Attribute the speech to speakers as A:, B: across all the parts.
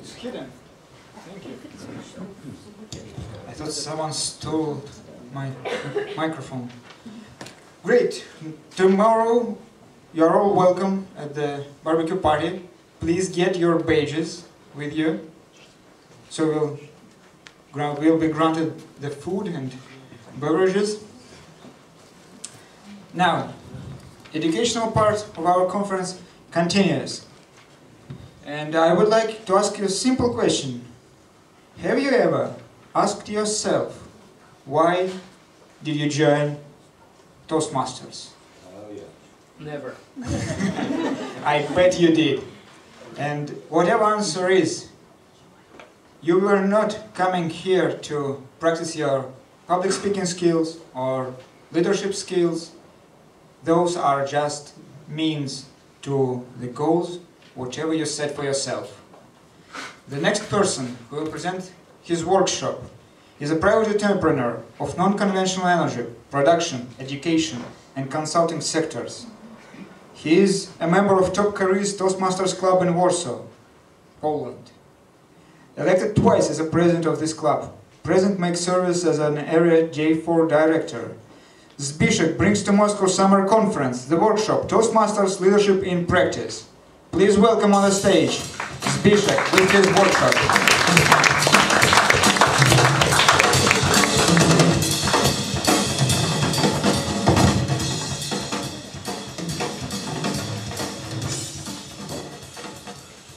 A: It's hidden. Thank you. I thought someone stole my microphone. Great. Tomorrow you are all welcome at the barbecue party. Please get your badges with you. So we'll be granted the food and beverages. Now, educational part of our conference continues. And I would like to ask you a simple question. Have you ever asked yourself, why did you join Toastmasters?
B: Oh yeah.
C: Never.
A: I bet you did. And whatever answer is, you were not coming here to practice your public speaking skills or leadership skills. Those are just means to the goals, whatever you set for yourself. The next person who will present his workshop is a private entrepreneur of non-conventional energy, production, education, and consulting sectors. He is a member of top careers Toastmasters club in Warsaw, Poland. Elected twice as a president of this club. Present makes service as an area J4 director. Zbigniew brings to Moscow summer conference, the workshop, Toastmasters Leadership in Practice. Please welcome on the stage, Dzideczek with his workshop.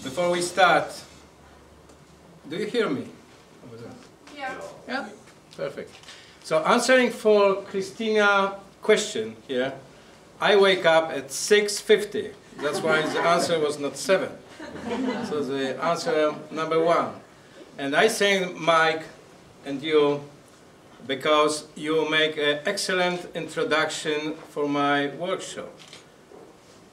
C: Before we start, do you hear me?
D: Yeah.
C: Yeah? Perfect. So answering for Christina's question here, I wake up at 6:50. That's why the answer was not 7. So the answer number 1. And I thank Mike and you because you make an excellent introduction for my workshop.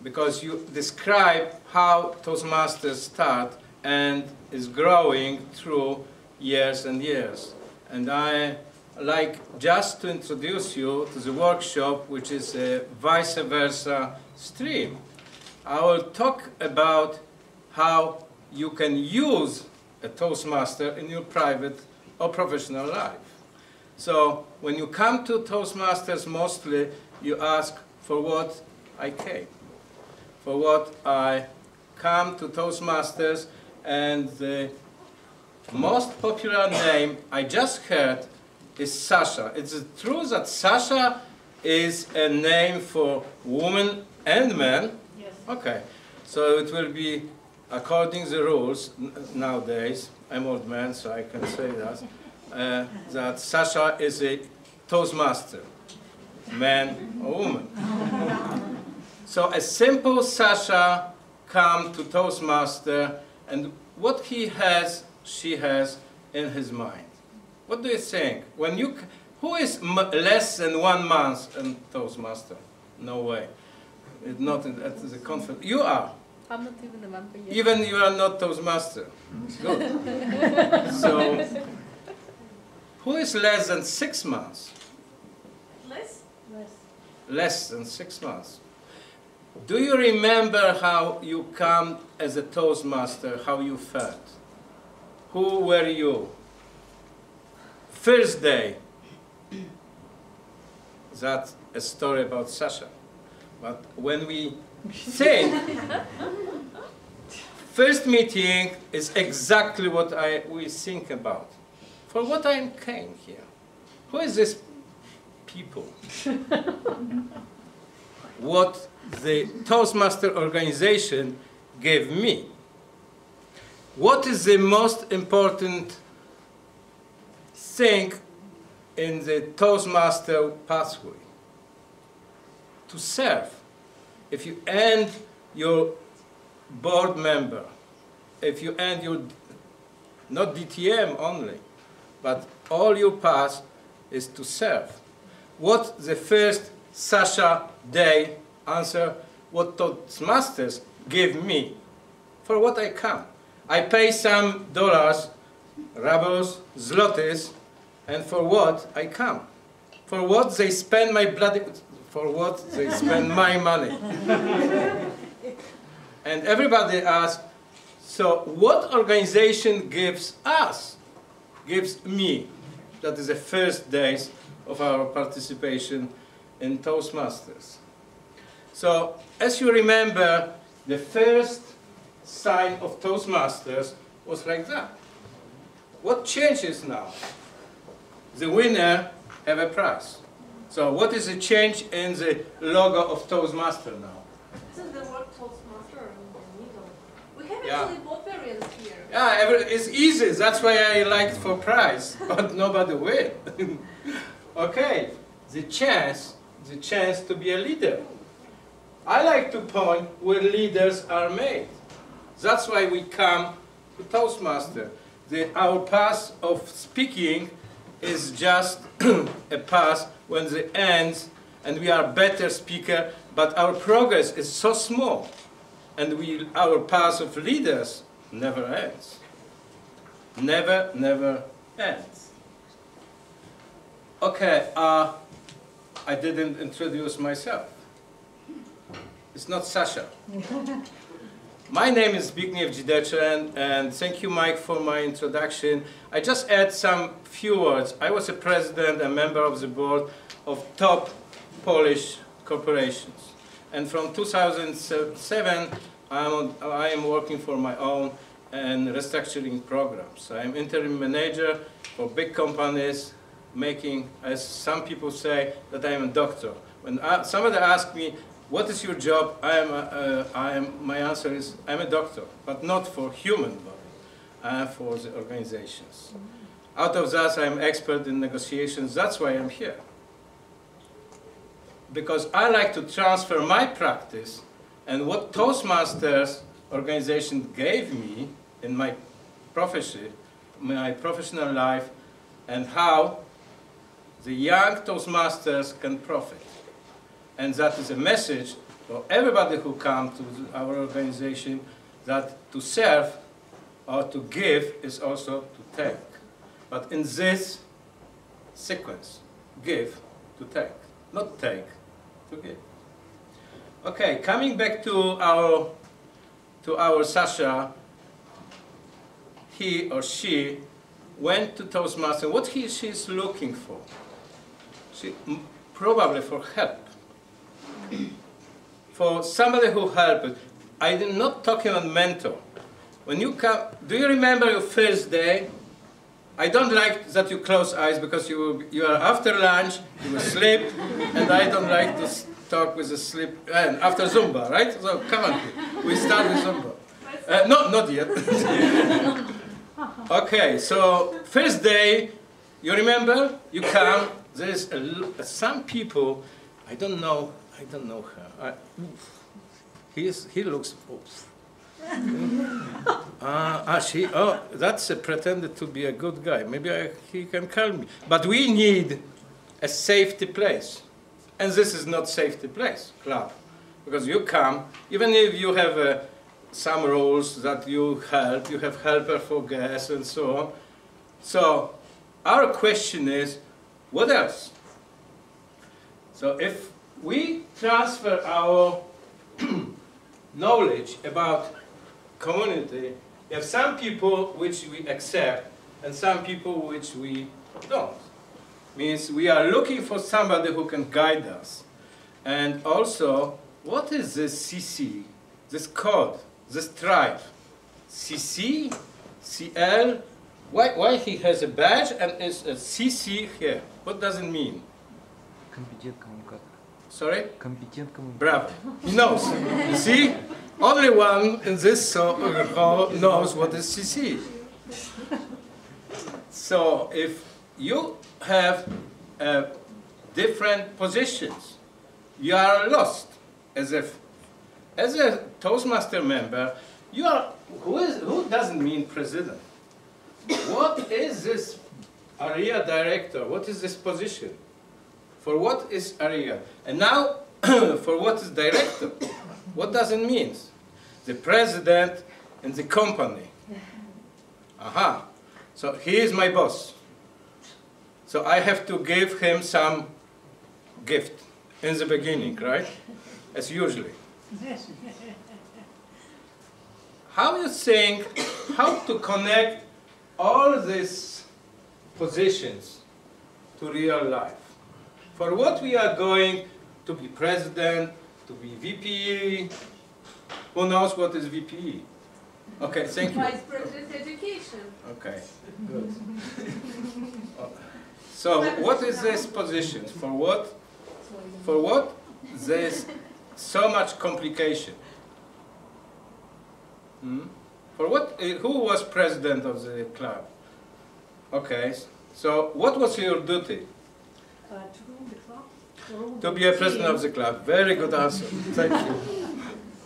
C: Because you describe how Toastmasters start and is growing through years and years. And I like just to introduce you to the workshop, which is a vice versa stream. I will talk about how you can use a Toastmaster in your private or professional life. So when you come to Toastmasters, mostly you ask for what I came, for what I come to Toastmasters, and the most popular name I just heard is Sasha. It's true that Sasha is a name for woman and man?
D: Yes.
C: Okay. So it will be, according to the rules nowadays, I'm old man, so I can say that, that Sasha is a Toastmaster, man or woman. So a simple Sasha come to Toastmaster, and what he has, she has in his mind. What do you think? When you, who is less than 1 month in Toastmaster? No way. It's not at the conference. You are.
D: I'm not even a member yet.
C: Even you are not Toastmaster. Good. So, who is less than 6 months?
D: Less? Less.
C: Less than 6 months. Do you remember how you come as a Toastmaster, how you felt? Who were you? First day. That's a story about Sasha. But when we think, first meeting is exactly what we think about. For what I came here. Who is this people? What the Toastmaster organization gave me. What is the most important thing in the Toastmaster pathway? To serve. If you end your board member, if you end your, not DTM only, but all your path is to serve. What the first Sasha day answer, what Toastmasters give me, for what I come. I pay some dollars, rubles, zlotys, and for what I come. For what they spend my bloody, for what they spend my money. And everybody asks, So what organization gives us, gives me, that is the first days of our participation in Toastmasters. So as you remember, the first sign of Toastmasters was like that. What changes now? The winner have a prize. So what is the change in the logo of Toastmaster now?
D: Isn't the word Toastmaster in the middle? We have actually both variants here.
C: Yeah, it's easy. That's why I liked for prize, but nobody win. Okay, the chance to be a leader. I like to point where leaders are made. That's why we come to Toastmaster. Our path of speaking is just a path when it ends, and we are better speaker, but our progress is so small, and our path of leaders never ends. Never, never ends. Okay, I didn't introduce myself. It's not Sasha. My name is Zbigniew Dzideczek, and thank you, Mike, for my introduction. I just add some few words. I was a president and member of the board of top Polish corporations. And from 2007, I am working for my own and restructuring programs. I am interim manager for big companies, making, as some people say, that I am a doctor. When somebody asks me, what is your job? My answer is, I'm a doctor, but not for human body, for the organizations. Out of that, I'm expert in negotiations. That's why I'm here. Because I like to transfer my practice and what Toastmasters organization gave me in my profession, my professional life, and how the young Toastmasters can profit. And that is a message for everybody who comes to our organization, that to serve or to give is also to take. But in this sequence, give to take, not take to give. Okay, coming back to our Sasha, he or she went to Toastmaster. What she is looking for? Probably for help. For somebody who helped. I am not talking about mentor. When you come, do you remember your first day? I don't like that you close eyes because you are after lunch, you will sleep, and I don't like to talk with the sleep, and after Zumba, right? So come on, we start with Zumba. Not yet. Okay, so first day, you remember, you come, there's some people, I don't know her. He looks, that's a pretended to be a good guy. Maybe he can call me. But we need a safety place. And this is not safety place, club. Because you come, even if you have some rules that you have helper for gas and so on. So our question is, what else? So if we transfer our knowledge about community, we have some people which we accept and some people which we don't. Means we are looking for somebody who can guide us. And also, what is this CC, this code, this tribe? CC, CL, why he has a badge and is a CC here? What does it mean? Sorry? Bravo. He knows. You see? Only one in this hall knows what is CC. So if you have different positions, you are lost. As a Toastmaster member, you are, who doesn't mean president? What is this area director? What is this position? For what is area? And now, for what is director? What does it mean? The president in the company. Aha. So he is my boss. So I have to give him some gift in the beginning, right? As usually. how you think, how to connect all these positions to real life. For what we are going to be president, to be VP, who knows what is VP? Okay, thank you.
D: Vice President Education.
C: Okay, good. So what is this position? For what? For what? There's so much complication. For what? Who was president of the club? Okay, so what was your duty?
D: To rule the club.
C: To be a president of the club. Very good answer. Thank you.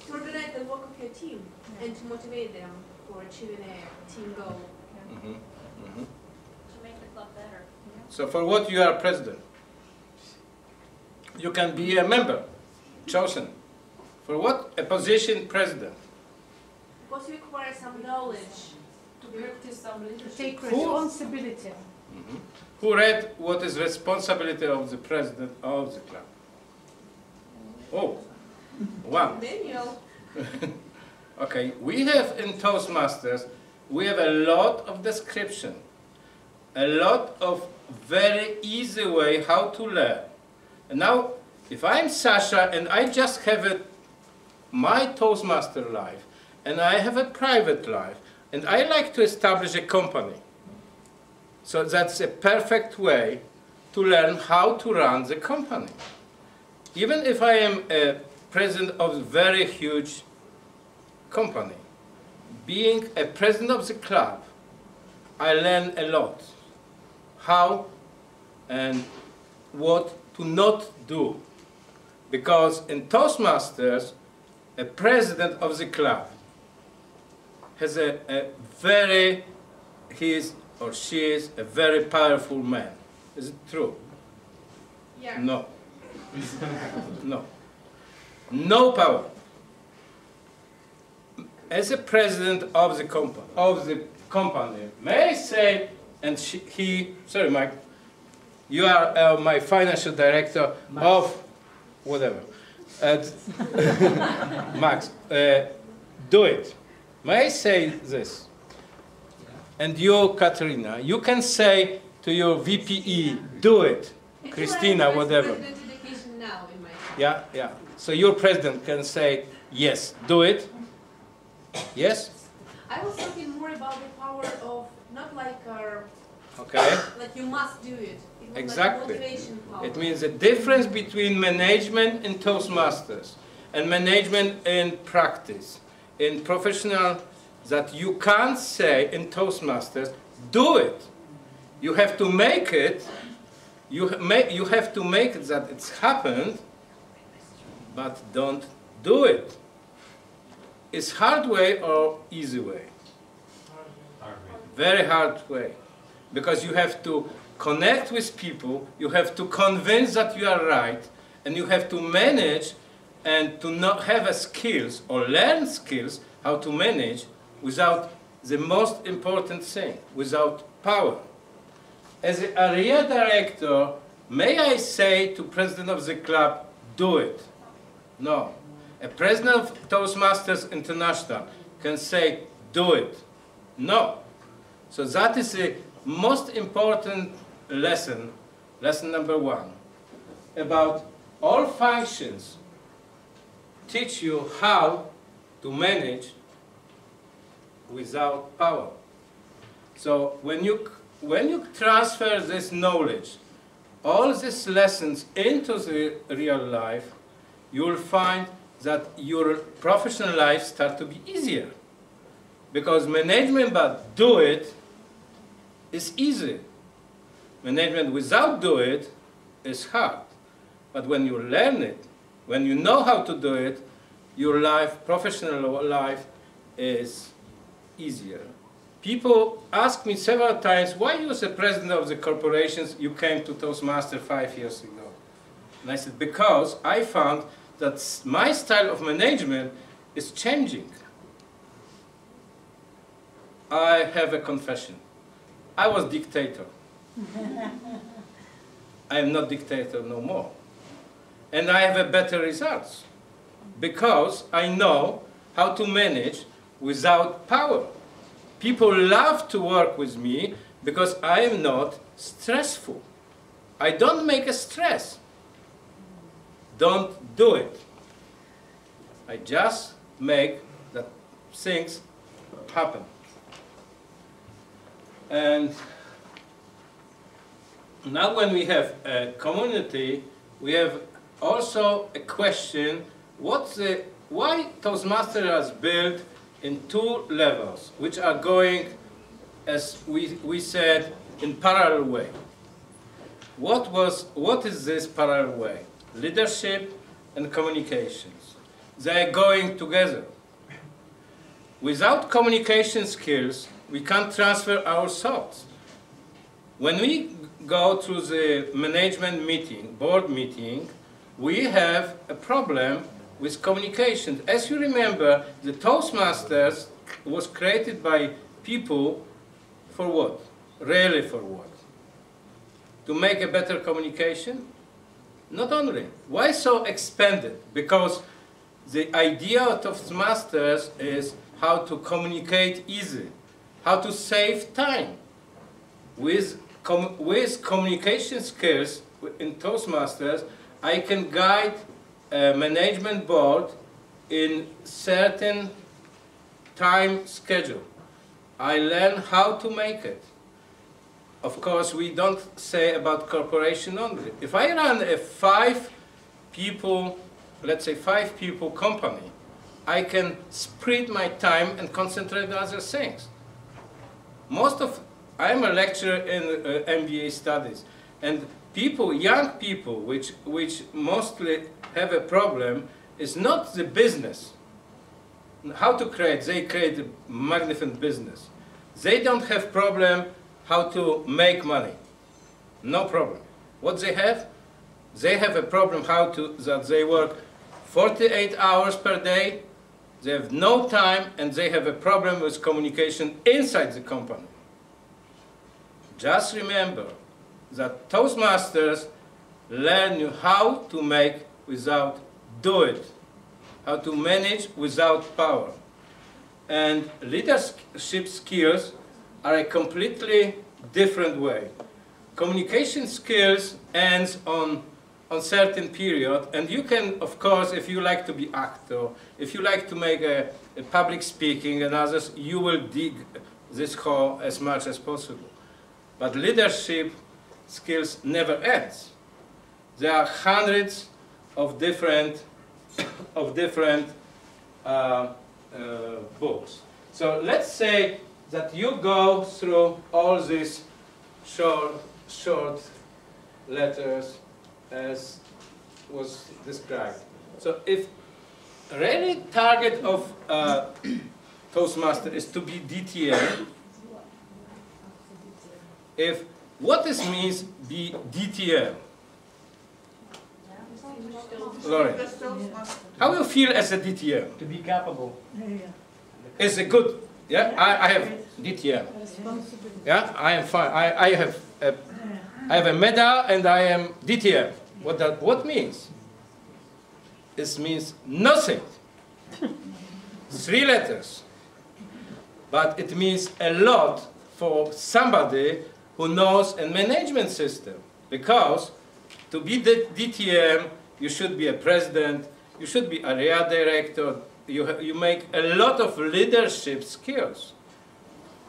D: To organize the work of your team and to motivate them for achieving a team goal.
B: To make the club better.
C: So for what you are president? You can be a member, chosen. For what? A position president.
D: Because you require some knowledge.
B: To practice some leadership.
E: Take responsibility.
C: Who read what is responsibility of the president of the club? Oh, one.
D: Manual.
C: Okay, we have in Toastmasters, we have a lot of description, a lot of very easy way how to learn. And now, if I'm Sasha and I just have my Toastmaster life, and I have a private life, and I like to establish a company, so that's a perfect way to learn how to run the company. Even if I am a president of a very huge company, being a president of the club, I learn a lot. How and what to not do. Because in Toastmasters, a president of the club has he is or she is a very powerful man. Is it true?
D: Yeah.
C: No. No. No power. As a president of the company, may I say, and sorry, Mike, you are my financial director of whatever. Max, do it. May I say this? And you, Katerina, you can say to your VPE, do it. Christina, whatever.
D: Now in my
C: Yeah, yeah. So your president can say, yes, do it. Yes?
D: I was talking more about the power of not like
C: Okay.
D: like you must do it. It was
C: Exactly.
D: Like motivation power.
C: It means the difference between management in Toastmasters and management in practice, in professional, that you can't say in Toastmasters, do it. You have to make it. You have to make it that it's happened, but don't do it. It's hard way or easy way?
F: Hard way.
C: Very hard way. Because you have to connect with people, you have to convince that you are right, and you have to manage and to not have a skills or learn skills how to manage without the most important thing, without power. As an area director, may I say to president of the club, do it? No. A president of Toastmasters International can say, do it. No. So that is the most important lesson, lesson number one, about all functions teach you how to manage without power. So when you transfer this knowledge, all these lessons into the real life, you will find that your professional life starts to be easier. Because management but do it is easy. Management without do it is hard. But when you learn it, when you know how to do it, your life, professional life, is easier. People ask me several times, why you as the president of the corporations, you came to Toastmaster 5 years ago? And I said, because I found that my style of management is changing. I have a confession. I was dictator. I am not dictator no more. And I have a better results. Because I know how to manage without power. People love to work with me because I am not stressful. I don't make a stress. Don't do it. I just make that things happen. And now when we have a community, we have also a question, why Toastmaster was built in 2 levels, which are going, as we said, in parallel way. What is this parallel way? Leadership and communications. They are going together. Without communication skills, we can't transfer our thoughts. When we go to the management meeting, board meeting, we have a problem with communication. As you remember, the Toastmasters was created by people for what? Really for what? To make a better communication? Not only. Why so expanded? Because the idea of Toastmasters is how to communicate easy, how to save time. With communication skills in Toastmasters, I can guide a management board in certain time schedule. I learn how to make it. Of course, we don't say about corporation only. If I run a 5 people, let's say 5 people company, I can split my time and concentrate on other things. I'm a lecturer in MBA studies, and people, young people, which mostly have a problem, is not the business. How to create? They create a magnificent business. They don't have problem how to make money. No problem. What they have? They have a problem that they work 48 hours per day, they have no time, and they have a problem with communication inside the company. Just remember that Toastmasters learn you how to make without do it, how to manage without power. And leadership skills are a completely different way. Communication skills ends on certain period, and you can, of course, if you like to be actor, if you like to make a public speaking and others, you will dig this hole as much as possible. But leadership skills never ends. There are hundreds of different books. So let's say that you go through all these short letters as was described. So if really target of Toastmaster is to be DTM, what this means be DTM? Lauren, how do you feel as a DTM?
F: To be capable.
C: Is it good? Yeah, I have DTM. Yeah, I am fine. I have a medal and I am DTM. What means? This means nothing. 3 letters. But it means a lot for somebody who knows a management system. Because to be the DTM, you should be a president, you should be area director, you make a lot of leadership skills.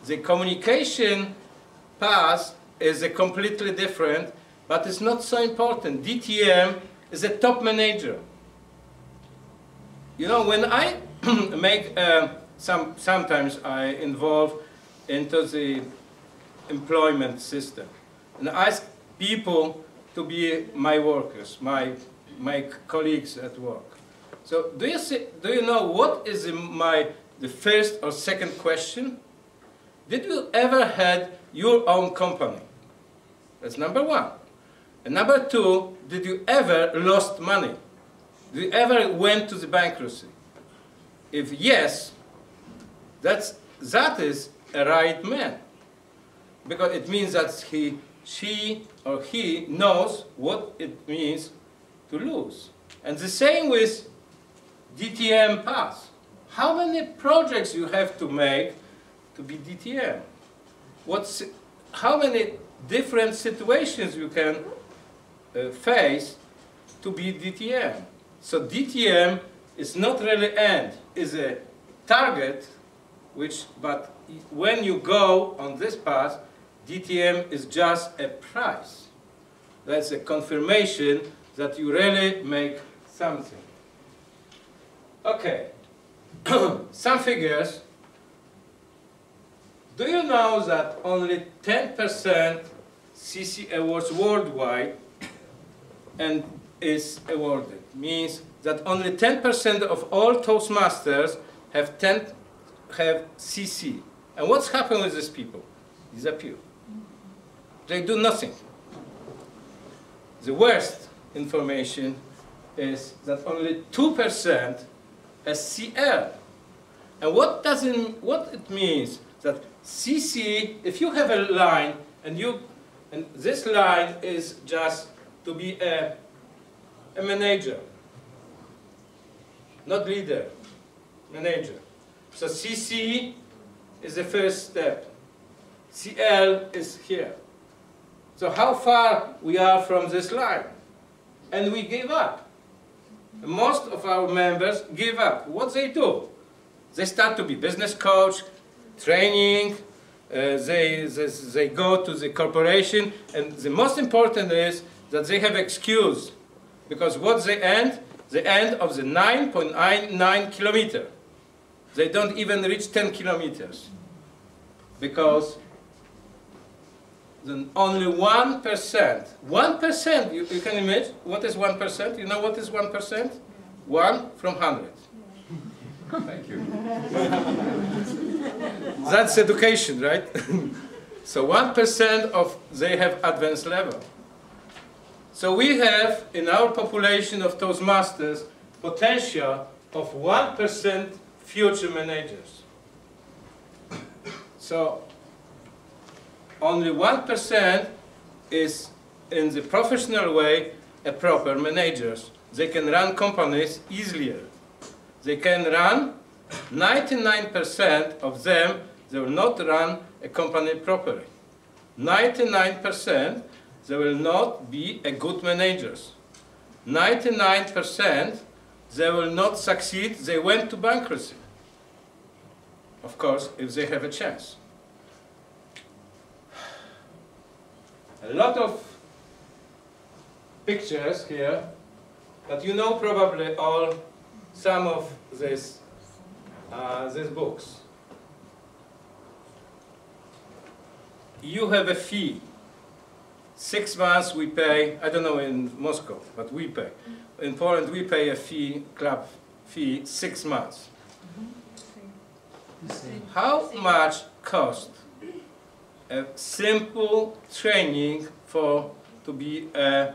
C: The communication path is a completely different, but it's not so important. DTM is a top manager. You know, when I make, sometimes I involve into the employment system, and I ask people to be my workers, my colleagues at work. So do you know what is the first or second question? Did you ever had your own company? That's number 1. And number 2, did you ever lost money? Did you ever went to the bankruptcy? If yes, that is a right man. Because it means that she or he knows what it means to lose. And the same with DTM path. how many projects you have to make to be DTM? How many different situations you can face to be DTM? So DTM is not really end, is a target, but when you go on this path, DTM is just a price. That's a confirmation that you really make something. Okay, some figures. Do you know that only 10% CC awards worldwide and is awarded? Means that only 10% of all Toastmasters have CC. And what's happened with these people? Disappear. They do nothing. The worst information is that only 2% has CL. And what it means that CC, if you have a line and this line is just to be a manager, not leader, manager. So CC is the first step. CL is here. So how far we are from this line? And we give up. Most of our members give up. What they do? They start to be business coach, training, they go to the corporation, and the most important is that they have excuse. Because what they end? The end of the 9.99 kilometer. They don't even reach 10 kilometers. Because then only 1%. 1%, you can imagine, what is 1%? You know what is 1%? 1 from 100.
F: Thank you.
C: That's education, right? So 1% of they have advanced level. So we have in our population of Toastmasters potential of 1% future managers. So only 1% is in the professional way a proper managers. They can run companies easier. They can run 99% of them, they will not run a company properly. 99% they will not be a good managers. 99% they will not succeed, they went to bankruptcy. Of course, if they have a chance. A lot of pictures here, but you know probably all some of these books. You have a fee. 6 months we pay, I don't know in Moscow, but we pay. In Poland we pay a fee, club fee, 6 months. How much cost a simple training to be a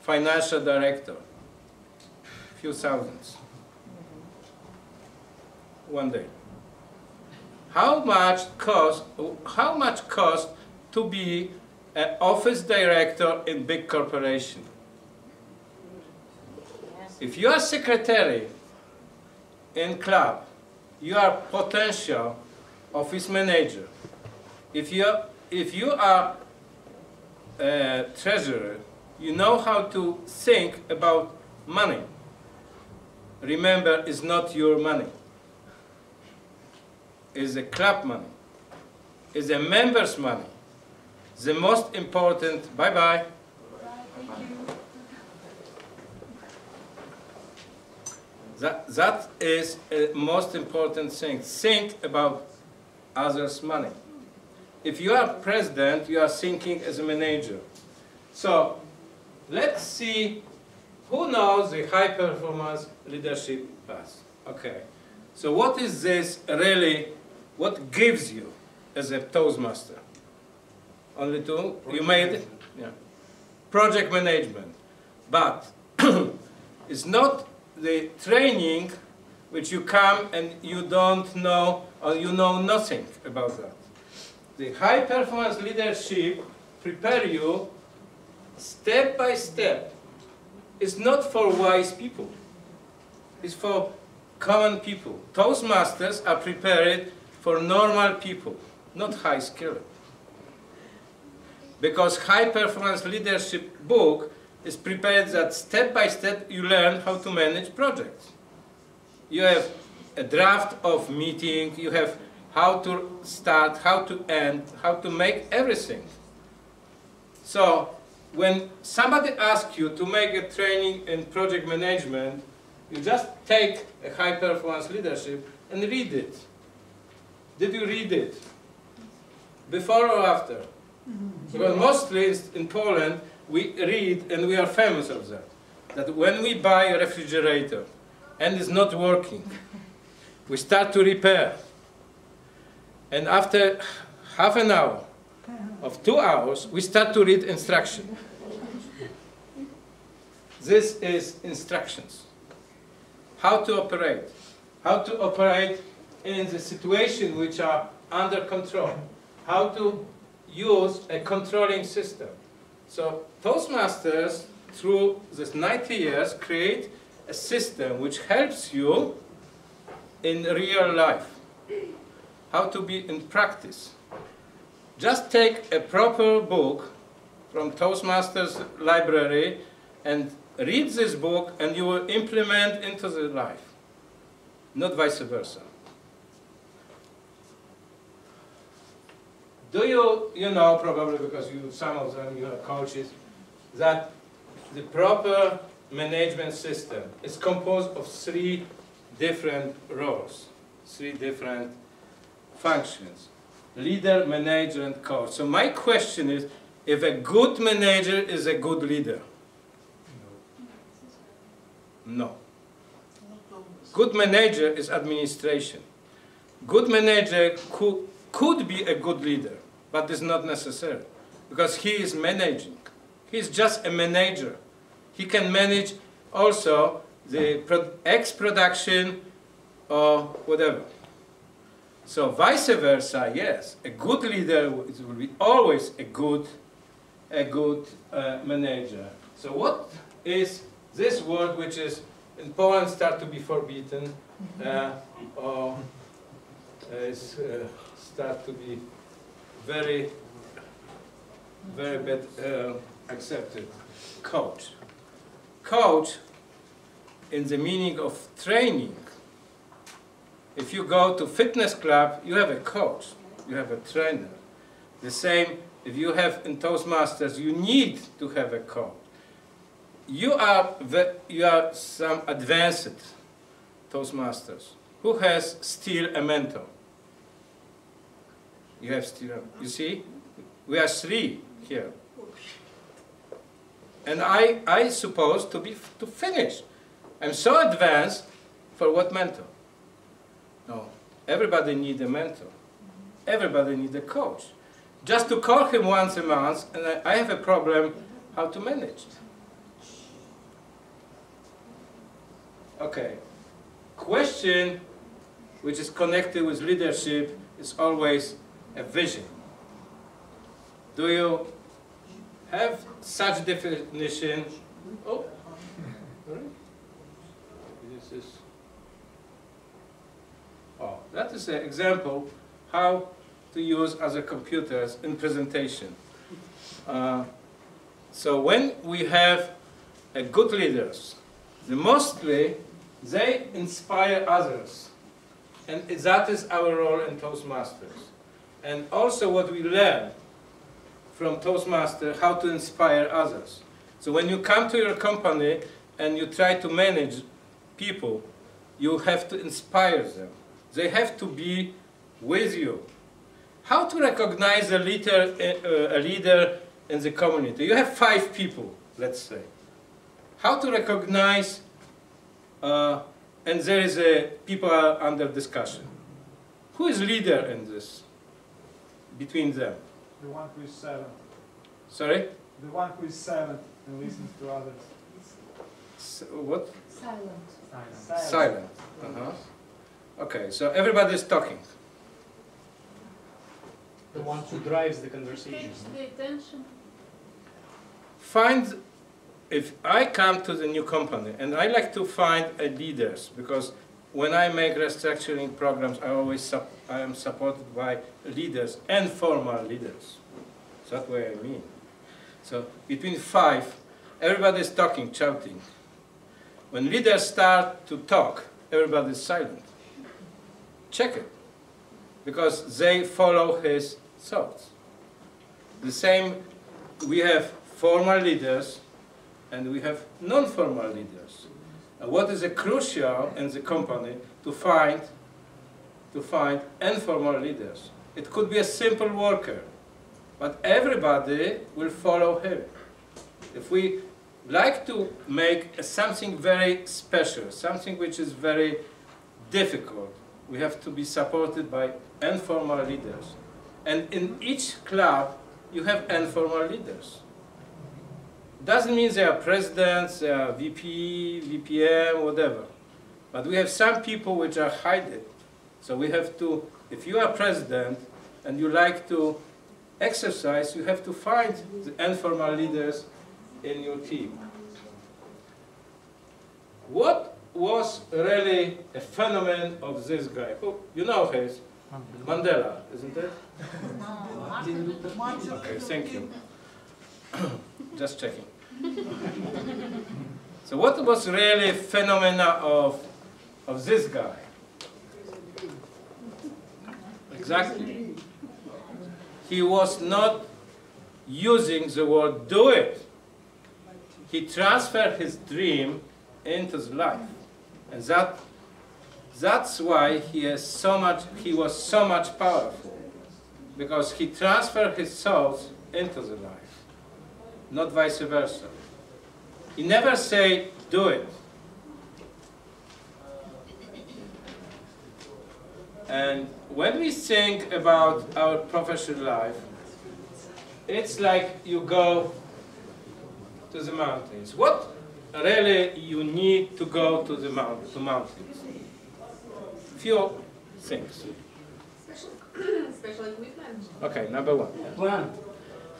C: financial director? Few thousands. One day. How much cost to be an office director in big corporation? If you are secretary in club, you are potential office manager. If you are a treasurer, you know how to think about money. Remember, it's not your money. It's a club money. It's a member's money. The most important, bye-bye. That is a most important thing. Think about others' money. If you are president, you are thinking as a manager. So let's see who knows the high performance leadership path. Okay. So what is this really, what gives you as a Toastmaster? Only two? You made it? Yeah. Project management. But it's not the training which you come and you don't know or you know nothing about that. The high performance leadership prepare you step by step. It's not for wise people. It's for common people. Toastmasters are prepared for normal people, not high skilled. Because high performance leadership book is prepared that step by step you learn how to manage projects. You have a draft of meeting, you have how to start, how to end, how to make everything. So when somebody asks you to make a training in project management, you just take a high performance leadership and read it. Did you read it? Before or after? Because mostly in Poland we read, and we are famous of that, that when we buy a refrigerator and it's not working, we start to repair. And after half an hour of 2 hours, we start to read instruction. This is instructions. How to operate. How to operate in the situation which are under control. How to use a controlling system. So Toastmasters, through this 90 years, create a system which helps you in real life. How to be in practice. Just take a proper book from Toastmasters library and read this book and you will implement into the life, not vice versa. Do you know, probably because some of them you are coaches, that the proper management system is composed of 3 different roles, 3 different functions: leader, manager, and coach. So my question is, if a good manager is a good leader? No. Good manager is administration. Good manager could be a good leader, but is not necessary, because he is managing. He is just a manager. He can manage also the production or whatever. So vice versa, yes, a good leader will be always a good manager. So what is this word which is in Poland start to be forbidden, or start to be very bad accepted? Coach. Coach, in the meaning of training. If you go to fitness club, you have a coach, you have a trainer. The same, if you have in Toastmasters, you need to have a coach. You are some advanced Toastmasters. Who has still a mentor? You have still, you see? We are 3 here. And I suppose to finish. I'm so advanced, for what mentor? No, everybody needs a mentor. Everybody needs a coach. Just to call him once a month, and I have a problem how to manage. Okay. Question which is connected with leadership is always a vision. Do you have such definition? Oh, this is. Oh, that is an example how to use other computers in presentation. So when we have a good leaders, mostly they inspire others, and that is our role in Toastmasters. And also what we learn from Toastmaster, how to inspire others. So when you come to your company and you try to manage people, you have to inspire them. They have to be with you. How to recognize a leader in the community? You have 5 people, let's say. How to recognize, and there is people are under discussion. Who is leader in this, between them?
E: The one who is silent.
C: Sorry?
E: The one who is silent and listens to others.
C: What?
B: Silent.
C: Silent. Okay, so everybody is talking.
G: The one who drives the conversation.
B: Pays the attention.
C: If I come to the new company, and I like to find leaders, because when I make restructuring programs, I am supported by leaders and formal leaders. That's what I mean. So between 5, everybody is talking, shouting. When leaders start to talk, everybody is silent. Check it, because they follow his thoughts. The same, we have formal leaders and we have non-formal leaders. And what is crucial in the company to find informal leaders? It could be a simple worker, but everybody will follow him. If we like to make something very special, something which is very difficult, we have to be supported by informal leaders. And in each club, you have informal leaders. Doesn't mean they are presidents, they are VP, VPM, whatever. But we have some people which are hidden. So we have to, if you are president and you like to exercise, you have to find the informal leaders in your team. What was really a phenomenon of this guy? Oh, you know him, Mandela, isn't it? Okay, thank you. Just checking. So what was really phenomena of this guy? Exactly. He was not using the word do it. He transferred his dream into the life. And that's why he was so much powerful. Because he transferred his thoughts into the life, not vice versa. He never said, do it. And when we think about our professional life, it's like you go to the mountains. What really you need to go to the mountains? Few things.
D: Special equipment.
C: Okay, number 1.
G: A plan.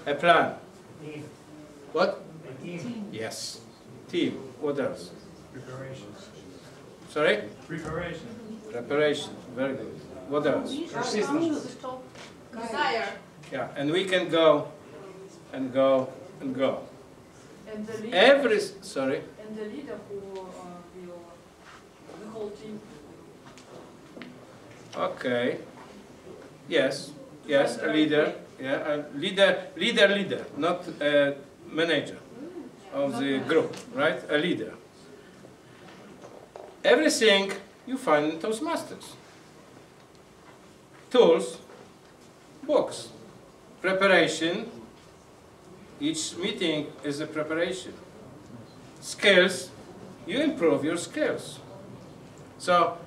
C: A plan.
G: Team.
C: What?
G: A team.
C: Yes. Team. What else?
E: Preparation.
C: Sorry?
E: Preparation.
C: Preparation. Very good. What else?
G: Persistence.
D: Desire.
C: Yeah, and we can go and go and go.
B: And the leader,
C: Sorry?
B: and the leader who will the whole team.
C: Okay. Yes. Yes, a leader. Yeah, a leader, not a manager of the group, right? A leader. Everything you find in Toastmasters. Tools, books, preparation. Each meeting is a preparation. Skills, you improve your skills. So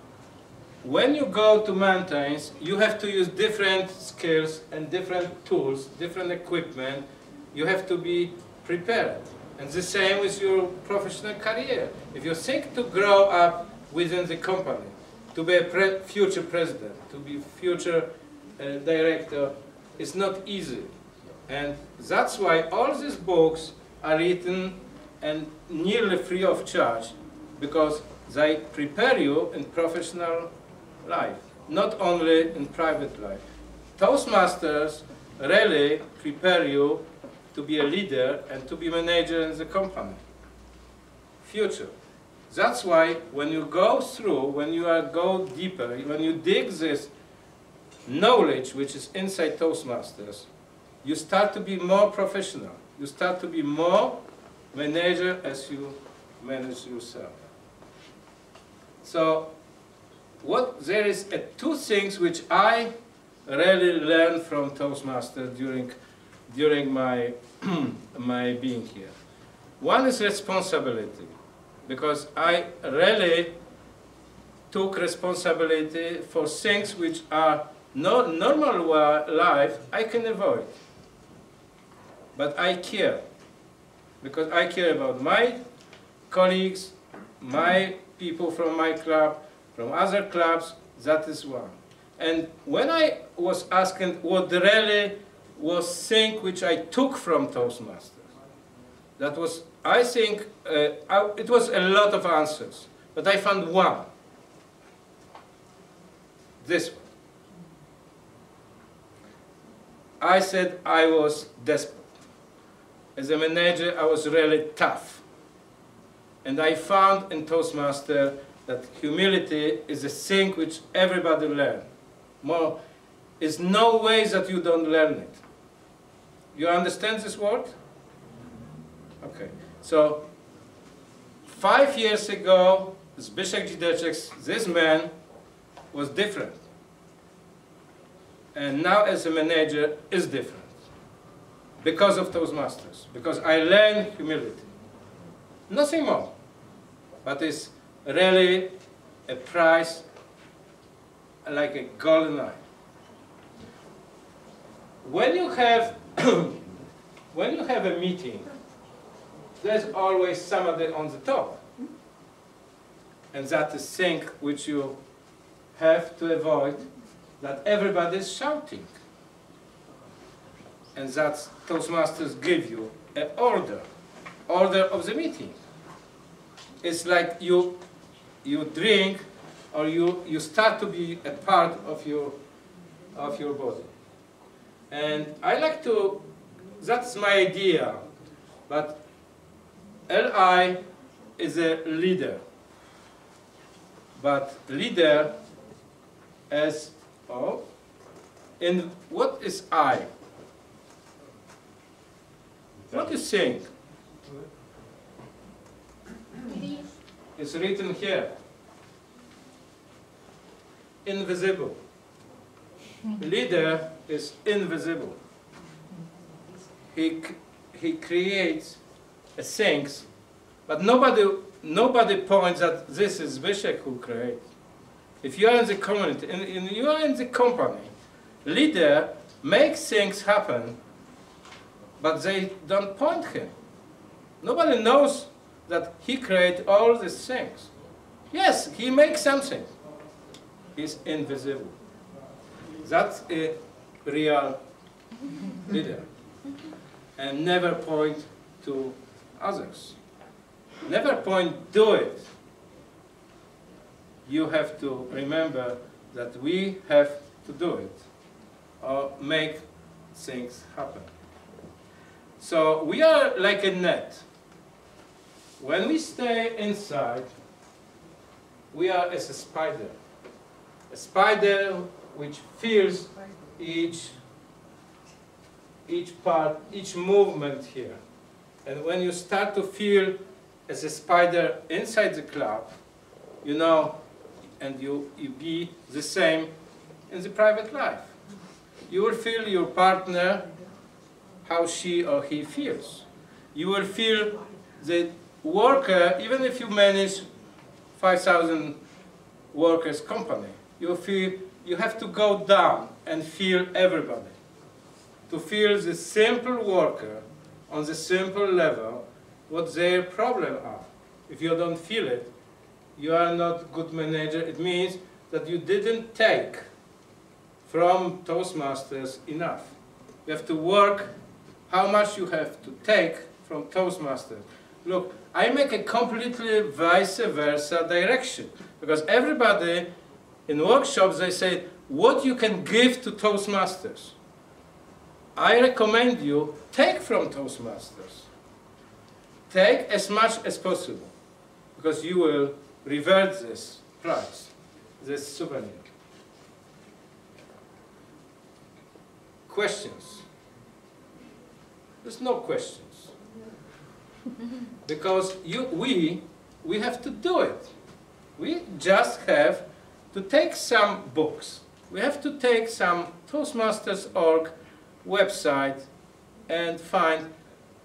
C: when you go to mountains, you have to use different skills and different tools, different equipment. You have to be prepared. And the same with your professional career. If you think to grow up within the company, to be a future president, to be future director, it's not easy. And that's why all these books are written and nearly free of charge, because they prepare you in professional life, not only in private life. Toastmasters really prepare you to be a leader and to be a manager in the company. Future. That's why when you go through, when you go deeper, when you dig this knowledge which is inside Toastmasters, you start to be more professional. You start to be more manager as you manage yourself. So there is two things which I really learned from Toastmasters during my my being here. One is responsibility, because I really took responsibility for things which are not normal life I can avoid. But I care, because I care about my colleagues, my people from my club, from other clubs. That is one. And when I was asking what really was thing which I took from Toastmasters, that was, I think, it was a lot of answers, but I found one. this one. I said I was desperate. As a manager, I was really tough. And I found in Toastmaster that humility is a thing which everybody learns. More, is no way that you don't learn it. You understand this word? Okay. So, 5 years ago, Dzideczek, this man, was different. And now as a manager is different. Because of Toastmasters. Because I learned humility. Nothing more. But it's really a prize like a golden eye. When you have when you have a meeting, there's always somebody on the top. And that is thing which you have to avoid, that everybody is shouting. And that Toastmasters give you an order of the meeting. It's like you drink, or you start to be a part of your body. And I like to, that's my idea, but LI is a leader. But leader as, in what is I? What do you think? It's written here. Invisible. Leader is invisible. He creates things, but nobody points that this is Zbigniew who creates. If you are in the community, and you are in the company, leader makes things happen, but they don't point him. Nobody knows that he created all these things. Yes, he makes something. He's invisible. That's a real leader. And never point to others. Never point, do it. You have to remember that we have to do it or make things happen. So we are like a net. When we stay inside, we are as a spider. A spider which feels each part, each movement here. And when you start to feel as a spider inside the club, you know, and you be the same in the private life. You will feel your partner, how she or he feels. You will feel the worker, even if you manage 5,000 workers company, you feel you have to go down and feel everybody. To feel the simple worker on the simple level, what their problems are. If you don't feel it, you are not good manager. It means that you didn't take from Toastmasters enough. You have to work how much you have to take from Toastmasters. Look, I make a completely vice versa direction, because everybody in workshops, they say, what you can give to Toastmasters. I recommend you take from Toastmasters. Take as much as possible, because you will revert this prize, this souvenir. Questions? There's no questions. Because we have to do it. We just have to take some books. We have to take some Toastmasters.org website and find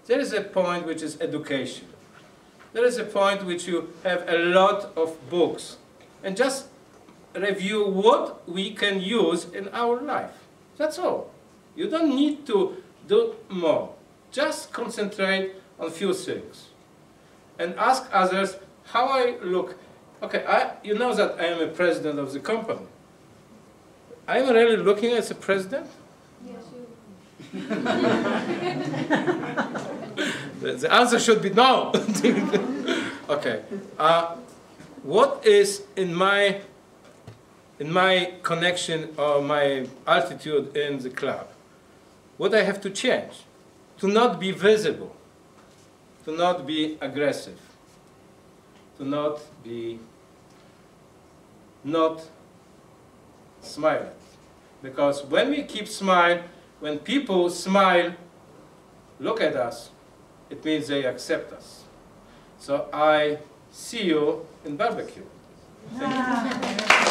C: there is a point which is education. There is a point which you have a lot of books. And just review what we can use in our life. That's all. You don't need to do more. Just concentrate on a few things. And ask others how I look. Okay, you know that I am a president of the company. I am really looking as a president?
D: Yes, you.
C: The answer should be no. Okay. What is in my in my connection or my altitude in the club, what I have to change? To not be visible, to not be aggressive, to not smile. Because when we keep smile, when people smile, look at us, it means they accept us. So I see you in barbecue. Thank you.